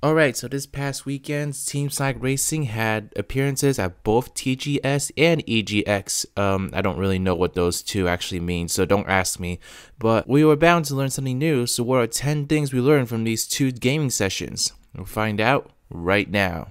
Alright, so this past weekend, Team Sonic Racing had appearances at both TGS and EGX. I don't really know what those two actually mean, so don't ask me. But we were bound to learn something new, so what are 10 things we learned from these two gaming sessions? We'll find out right now.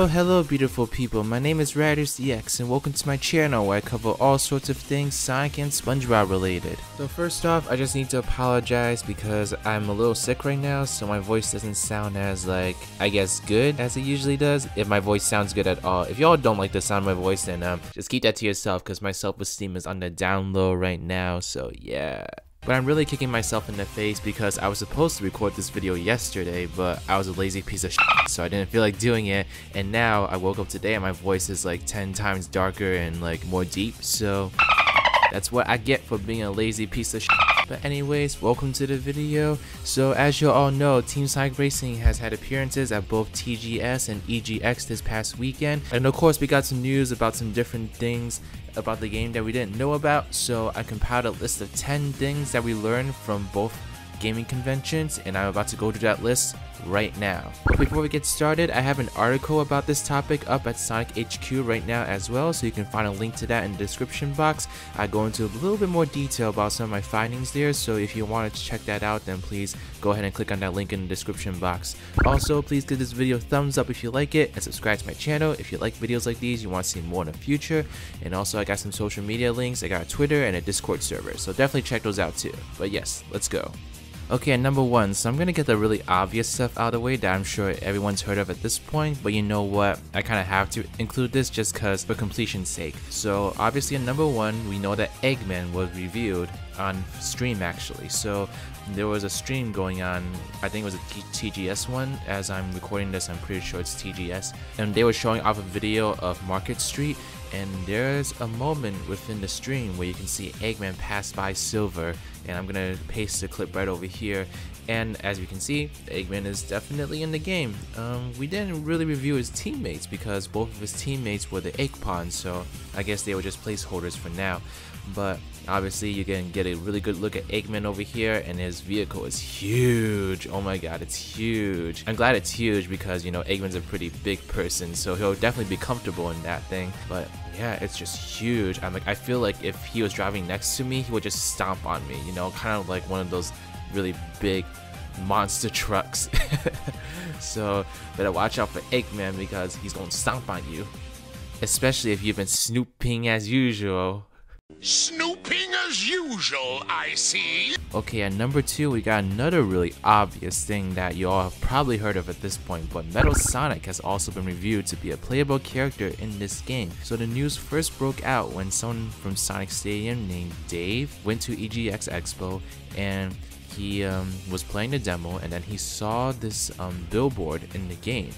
Hello beautiful people, my name is RidersDX and welcome to my channel where I cover all sorts of things Sonic and SpongeBob related. So first off, I just need to apologize because I'm a little sick right now, so my voice doesn't sound as I guess good as it usually does, if my voice sounds good at all. If y'all don't like the sound of my voice, then just keep that to yourself because my self-esteem is on the down low right now, so yeah. But I'm really kicking myself in the face because I was supposed to record this video yesterday, but I was a lazy piece of shit, so I didn't feel like doing it. And now I woke up today and my voice is like 10 times darker and like more deep, so that's what I get for being a lazy piece of shit. But anyways, welcome to the video. So as you all know, Team Sonic Racing has had appearances at both TGS and EGX this past weekend. And of course, we got some news about some different things about the game that we didn't know about. So I compiled a list of 10 things that we learned from both gaming conventions, and I'm about to go through that list right now. But before we get started, I have an article about this topic up at Sonic HQ right now as well, so you can find a link to that in the description box. I go into a little bit more detail about some of my findings there, so if you want to check that out, then please go ahead and click on that link in the description box. Also, please give this video a thumbs up if you like it, and subscribe to my channel if you like videos like these, you want to see more in the future. And also, I got some social media links. I got a Twitter and a Discord server, so definitely check those out too. But yes, let's go. Okay, and number one, so I'm gonna get the really obvious stuff out of the way that I'm sure everyone's heard of at this point, but you know what, I kind of have to include this just cause for completion's sake. So obviously at number one, we know that Eggman was reviewed on stream actually. So there was a stream going on, I think it was a TGS one. As I'm recording this, I'm pretty sure it's TGS, and they were showing off a video of Market Street, and there's a moment within the stream where you can see Eggman pass by Silver, and I'm gonna paste the clip right over here. And as you can see, Eggman is definitely in the game. We didn't really review his teammates because both of his teammates were the egg pawns, so I guess they were just placeholders for now. But obviously you can get a really good look at Eggman over here, and his vehicle is huge. Oh my god, it's huge. I'm glad it's huge because, you know, Eggman's a pretty big person, so he'll definitely be comfortable in that thing. But yeah, it's just huge. I feel like if he was driving next to me, he would just stomp on me, you know, kind of like one of those really big monster trucks. So better watch out for Eggman because he's gonna stomp on you, especially if you've been snooping as usual. Snooping as usual, I see. Okay, at number two, we got another really obvious thing that you all have probably heard of at this point, but Metal Sonic has also been reviewed to be a playable character in this game. So the news first broke out when someone from Sonic Stadium named Dave went to EGX Expo, and he was playing the demo, and then he saw this billboard in the game,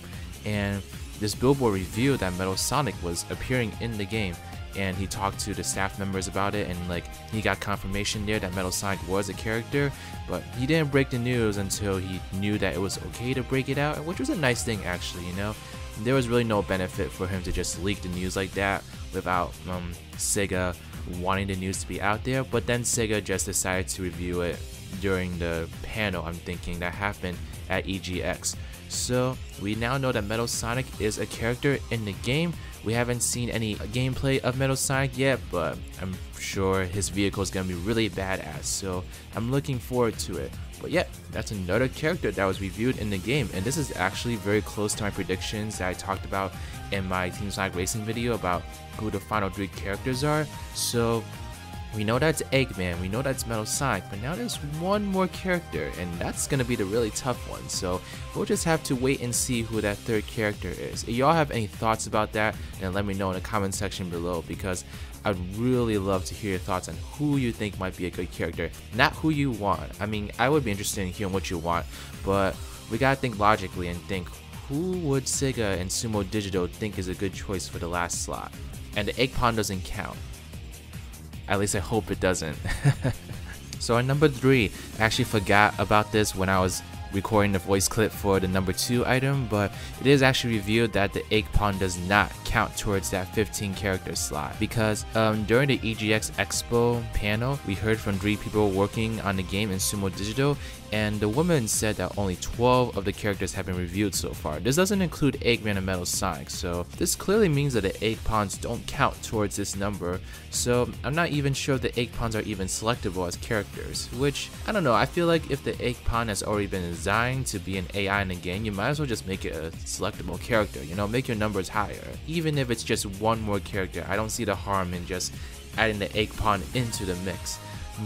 and this billboard revealed that Metal Sonic was appearing in the game. And he talked to the staff members about it, and like he got confirmation there that Metal Sonic was a character, but he didn't break the news until he knew that it was okay to break it out, which was a nice thing actually, you know. There was really no benefit for him to just leak the news like that without Sega wanting the news to be out there, but then Sega just decided to review it during the panel, I'm thinking, that happened at EGX. So we now know that Metal Sonic is a character in the game. We haven't seen any gameplay of Metal Sonic yet, but I'm sure his vehicle is gonna be really badass, so I'm looking forward to it. But yeah, that's another character that was reviewed in the game, and this is actually very close to my predictions that I talked about in my Team Sonic Racing video about who the final 3 characters are. So we know that's Eggman, we know that's Metal Sonic, but now there's one more character, and that's gonna be the really tough one. So we'll just have to wait and see who that 3rd character is. If y'all have any thoughts about that, then let me know in the comment section below, because I'd really love to hear your thoughts on who you think might be a good character, not who you want. I mean, I would be interested in hearing what you want, but we gotta think logically and think, who would Sega and Sumo Digital think is a good choice for the last slot? And the egg pawn doesn't count. At least I hope it doesn't. So at number 3, I actually forgot about this when I was recording the voice clip for the number 2 item, but it is actually revealed that the egg pawn does not count towards that 15 character slot, because during the EGX Expo panel, we heard from 3 people working on the game in Sumo Digital, and the woman said that only 12 of the characters have been reviewed so far. This doesn't include Eggman and Metal Sonic, so this clearly means that the egg pawns don't count towards this number, so I'm not even sure if the egg pawns are even selectable as characters, which, I don't know, I feel like if the egg pawn has already been designed to be an AI in the game, you might as well just make it a selectable character, you know, make your numbers higher. Even if it's just one more character, I don't see the harm in just adding the egg pawn into the mix.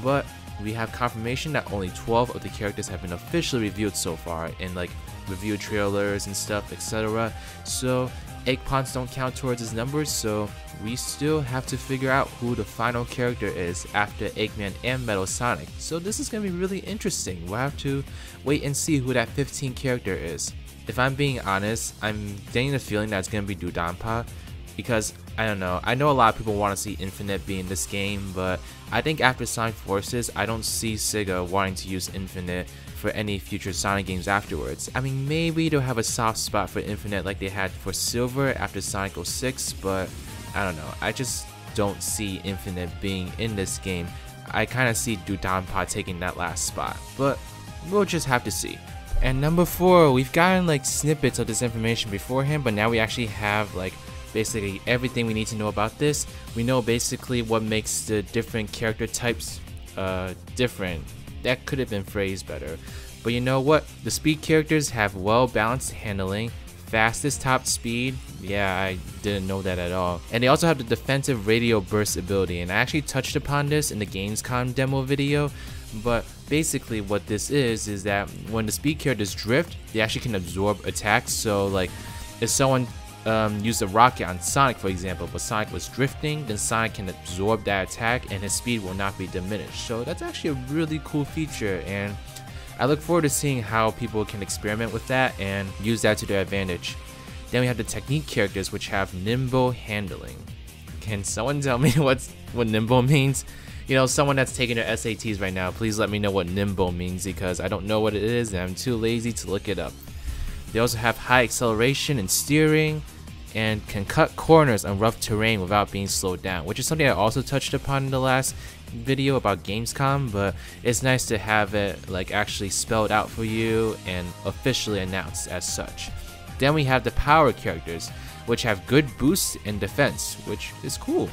But we have confirmation that only 12 of the characters have been officially revealed so far in like review trailers and stuff, etc. So egg pawns don't count towards his numbers, so we still have to figure out who the final character is after Eggman and Metal Sonic. So this is going to be really interesting. We'll have to wait and see who that 15 character is. If I'm being honest, I'm getting the feeling that it's going to be Dudanpa, because I don't know, I know a lot of people want to see Infinite be in this game, but I think after Sonic Forces, I don't see Sega wanting to use Infinite for any future Sonic games afterwards. I mean, maybe they'll have a soft spot for Infinite like they had for Silver after Sonic 06, but I don't know, I just don't see Infinite being in this game. I kind of see Dudanpa taking that last spot, but we'll just have to see. And number 4, we've gotten like snippets of this information beforehand, but now we actually have like basically everything we need to know about this. We know basically what makes the different character types different. That could have been phrased better. But you know what? The speed characters have well balanced handling, fastest top speed. Yeah, I didn't know that at all. And they also have the defensive radio burst ability, and I actually touched upon this in the Gamescom demo video. But basically what this is that when the speed characters drift, they actually can absorb attacks. So like if someone used a rocket on Sonic, for example, but Sonic was drifting, then Sonic can absorb that attack and his speed will not be diminished. So that's actually a really cool feature, and I look forward to seeing how people can experiment with that and use that to their advantage. Then we have the technique characters, which have nimble handling. Can someone tell me what nimble means? You know, someone that's taking their SATs right now, please let me know what nimble means, because I don't know what it is and I'm too lazy to look it up. They also have high acceleration and steering, and can cut corners on rough terrain without being slowed down, which is something I also touched upon in the last video about Gamescom, but it's nice to have it like actually spelled out for you and officially announced as such. Then we have the power characters, which have good boost and defense, which is cool.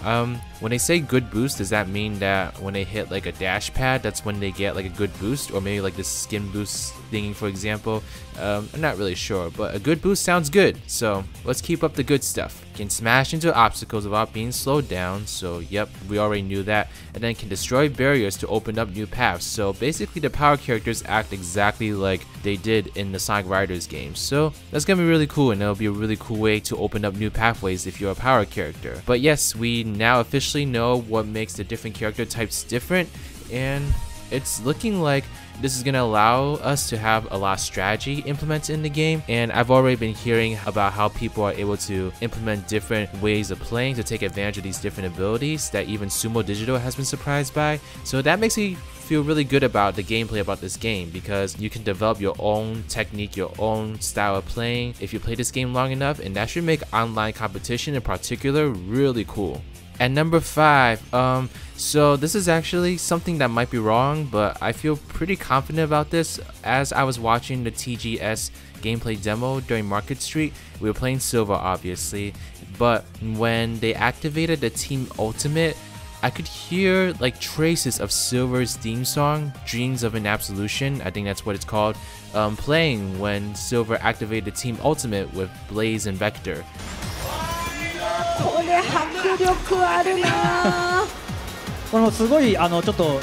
When they say good boost, does that mean that when they hit like a dash pad, that's when they get like a good boost, or maybe like the skin boost thingy, for example? I'm not really sure, but a good boost sounds good, so let's keep up the good stuff. Can smash into obstacles without being slowed down, so yep, we already knew that. And then can destroy barriers to open up new paths. So basically the power characters act exactly like they did in the Sonic Riders games, so that's gonna be really cool, and it'll be a really cool way to open up new pathways if you're a power character. But yes, we now officially know what makes the different character types different, and it's looking like this is going to allow us to have a lot of strategy implemented in the game. And I've already been hearing about how people are able to implement different ways of playing to take advantage of these different abilities that even Sumo Digital has been surprised by. So that makes me feel really good about the gameplay about this game, because you can develop your own technique, your own style of playing if you play this game long enough, and that should make online competition in particular really cool. At number 5, so this is actually something that might be wrong, but I feel pretty confident about this. As I was watching the TGS gameplay demo during Market Street, we were playing Silver obviously, but when they activated the Team Ultimate, I could hear like traces of Silver's theme song, Dreams of an Absolution, I think that's what it's called, playing when Silver activated Team Ultimate with Blaze and Vector. これ迫力あるなこのすごいちょっと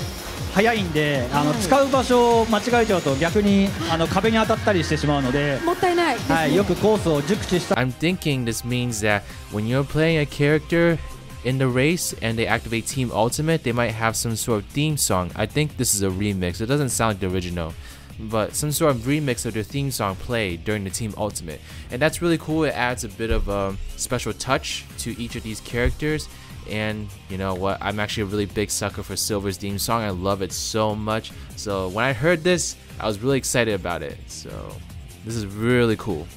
速いんで使う場所を間違えちゃうと逆に壁に当たったりしてしまうのでもったいないですね、はい、よくコースを熟知した I'm thinking this means that when you're playing a character in the race and they activate Team Ultimate, they might have some sort of theme song. I think this is a remix. It doesn't sound like the original, but some sort of remix of their theme song played during the Team Ultimate, and that's really cool. It adds a bit of a special touch to each of these characters, And you know what, I'm actually a really big sucker for Silver's theme song. I love it so much. So when I heard this, I was really excited about it. So this is really cool.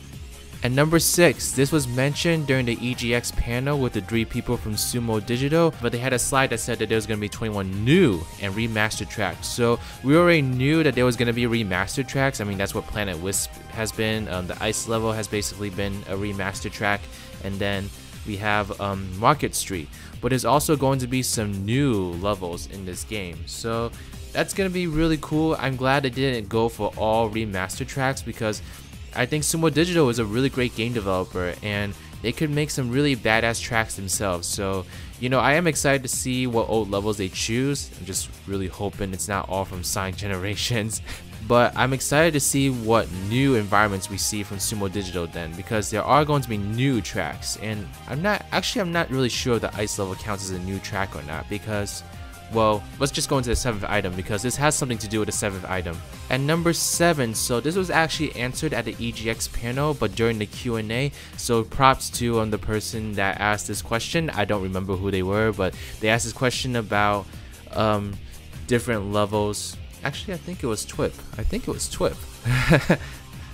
And number 6, this was mentioned during the EGX panel with the 3 people from Sumo Digital, but they had a slide that said that there was going to be 21 new and remastered tracks. So we already knew that there was going to be remastered tracks. I mean, that's what Planet Wisp has been. The Ice Level has basically been a remastered track. And then we have Market Street. But there's also going to be some new levels in this game. So that's going to be really cool. I'm glad they didn't go for all remastered tracks because I think Sumo Digital is a really great game developer and they could make some really badass tracks themselves. So, you know, I am excited to see what old levels they choose. I'm just really hoping it's not all from Sonic Generations. But I'm excited to see what new environments we see from Sumo Digital then, because there are going to be new tracks. And I'm not really sure if the ice level counts as a new track or not, because, well, let's just go into the 7th item because this has something to do with the 7th item. And number 7, so this was actually answered at the EGX panel, but during the Q&A. So props to the person that asked this question. I don't remember who they were, but they asked this question about different levels. Actually, I think it was Twip.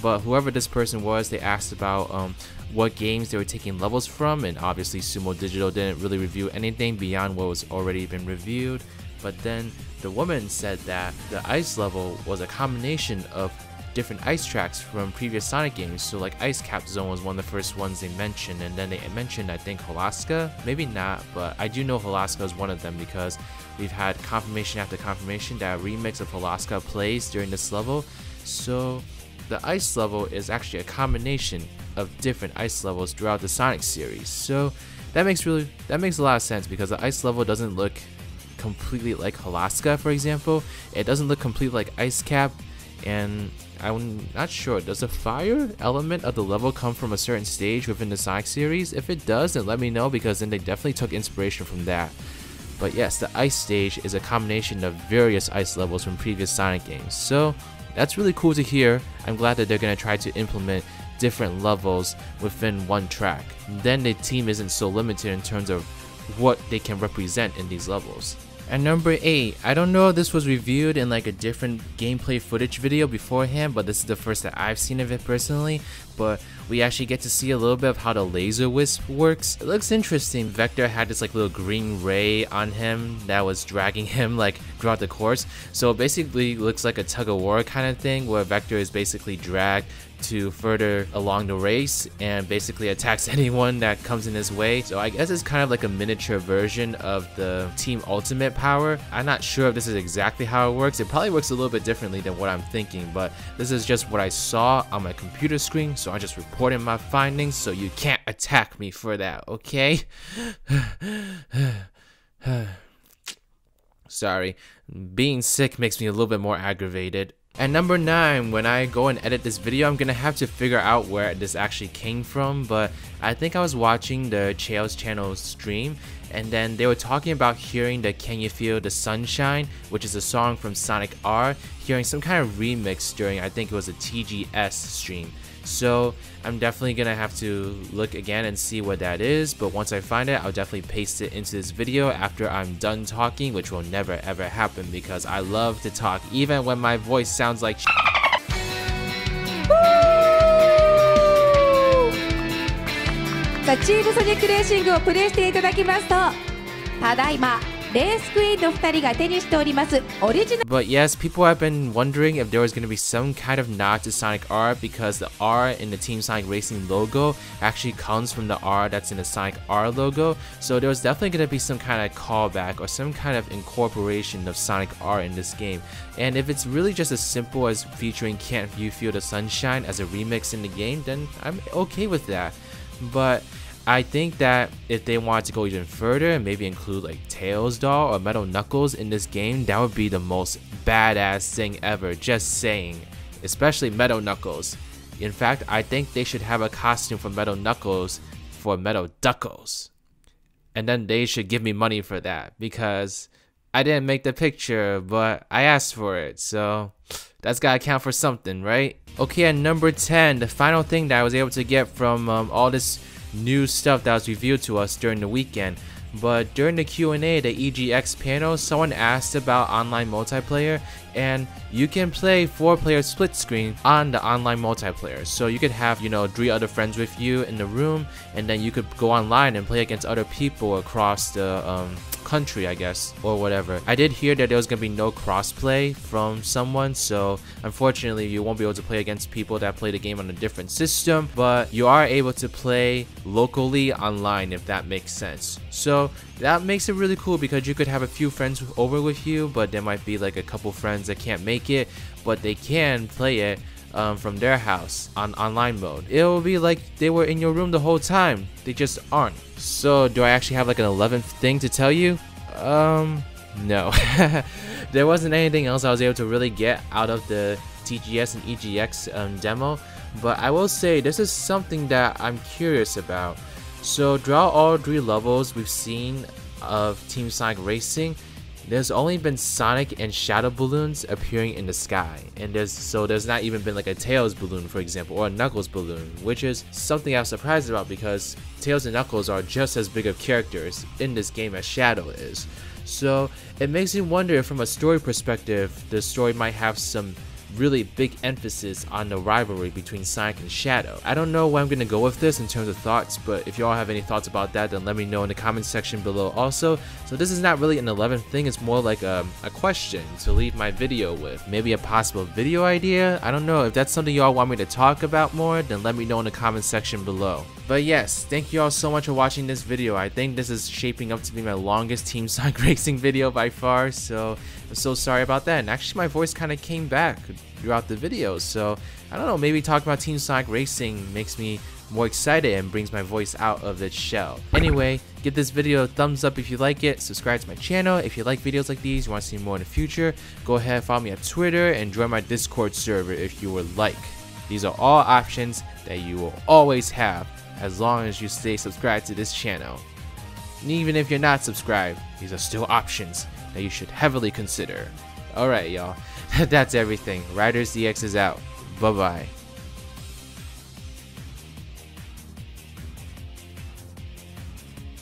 But whoever this person was, they asked about what games they were taking levels from, and obviously Sumo Digital didn't really review anything beyond what was already been reviewed. But then the woman said that the ice level was a combination of different ice tracks from previous Sonic games. So like Ice Cap Zone was one of the first ones they mentioned, and then they mentioned, I think, Halaska, maybe not, but I do know Halaska is one of them because we've had confirmation after confirmation that a remix of Halaska plays during this level. So the ice level is actually a combination of different ice levels throughout the Sonic series. So that makes a lot of sense because the ice level doesn't look completely like Halaska, for example. It doesn't look completely like Ice Cap, and I'm not sure, does the fire element of the level come from a certain stage within the Sonic series? If it does, then let me know, because then they definitely took inspiration from that. But yes, the ice stage is a combination of various ice levels from previous Sonic games. So that's really cool to hear. I'm glad that they're going to try to implement different levels within one track. Then the team isn't so limited in terms of what they can represent in these levels. And number 8, I don't know if this was reviewed in like a different gameplay footage video beforehand, but this is the first that I've seen of it personally. But we actually get to see a little bit of how the laser wisp works. It looks interesting. Vector had this like little green ray on him that was dragging him like throughout the course. So it basically looks like a tug of war kind of thing where Vector is basically dragged to further along the race and basically attacks anyone that comes in his way. So I guess it's kind of like a miniature version of the Team Ultimate power. I'm not sure if this is exactly how it works. It probably works a little bit differently than what I'm thinking, but this is just what I saw on my computer screen, so I'm just reporting my findings, so you can't attack me for that, okay? Sorry, being sick makes me a little bit more aggravated. And number 9, when I go and edit this video, I'm gonna have to figure out where this actually came from, but I think I was watching the Chaos channel stream, and then they were talking about hearing the Can You Feel the Sunshine, which is a song from Sonic R, hearing some kind of remix during, I think it was a TGS stream. So I'm definitely gonna have to look again and see what that is, but once I find it, I'll definitely paste it into this video after I'm done talking, which will never ever happen because I love to talk even when my voice sounds likeガチームソニックレーシングをプレイしていただきますと、ただいまレースクイーンの2人が手にしておりますオリジナル。But yes, people have been wondering if there was going to be some kind of nod to Sonic R because the R in the Team Sonic Racing logo actually comes from the R that's in the Sonic R logo. So there was definitely going to be some kind of callback or some kind of incorporation of Sonic R in this game. And if it's really just as simple as featuring Can't You Feel the Sunshine as a remix in the game, then I'm okay with that. But I think that if they wanted to go even further and maybe include like Tails Doll or Metal Knuckles in this game, that would be the most badass thing ever, just saying. Especially Metal Knuckles. In fact, I think they should have a costume for Metal Knuckles for Metal Duckles. And then they should give me money for that because I didn't make the picture, but I asked for it, so that's gotta count for something, right? Okay, at number 10, the final thing that I was able to get from all this new stuff that was revealed to us during the weekend but during the Q&A, the EGX panel, someone asked about online multiplayer, and you can play 4-player split screen on the online multiplayer. So you could have, 3 other friends with you in the room, and then you could go online and play against other people across the country, I guess, or whatever. I did hear that there was gonna be no crossplay from someone, so unfortunately you won't be able to play against people that play the game on a different system, but you are able to play locally online, if that makes sense. So that makes it really cool because you could have a few friends over with you, but there might be like a couple friends that can't make it, but they can play it from their house on online mode. It will be like they were in your room the whole time. They just aren't. So do I actually have like an 11th thing to tell you? No. There wasn't anything else I was able to really get out of the TGS and EGX demo, but I will say this is something that I'm curious about. So throughout all 3 levels we've seen of Team Sonic Racing, there's only been Sonic and Shadow balloons appearing in the sky, and there's not even been like a Tails balloon, for example, or a Knuckles balloon, which is something I was surprised about because Tails and Knuckles are just as big of characters in this game as Shadow is. So it makes me wonder if from a story perspective, the story might have some really big emphasis on the rivalry between Sonic and Shadow. I don't know where I'm gonna go with this in terms of thoughts, but if you all have any thoughts about that, then let me know in the comment section below also. So this is not really an 11th thing, it's more like a question to leave my video with. Maybe a possible video idea? I don't know. If that's something y'all want me to talk about more, then let me know in the comment section below. But yes, thank you all so much for watching this video. I think this is shaping up to be my longest Team Sonic Racing video by far, so I'm so sorry about that. And actually my voice kind of came back throughout the video, so I don't know, maybe talking about Team Sonic Racing makes me more excited and brings my voice out of its shell. Anyway, give this video a thumbs up if you like it, subscribe to my channel if you like videos like these, you want to see more in the future. Go ahead and follow me on Twitter and join my Discord server if you would like. These are all options that you will always have as long as you stay subscribed to this channel. And even if you're not subscribed, these are still options that you should heavily consider. Alright y'all, that's everything. RidersDX is out. Bye bye.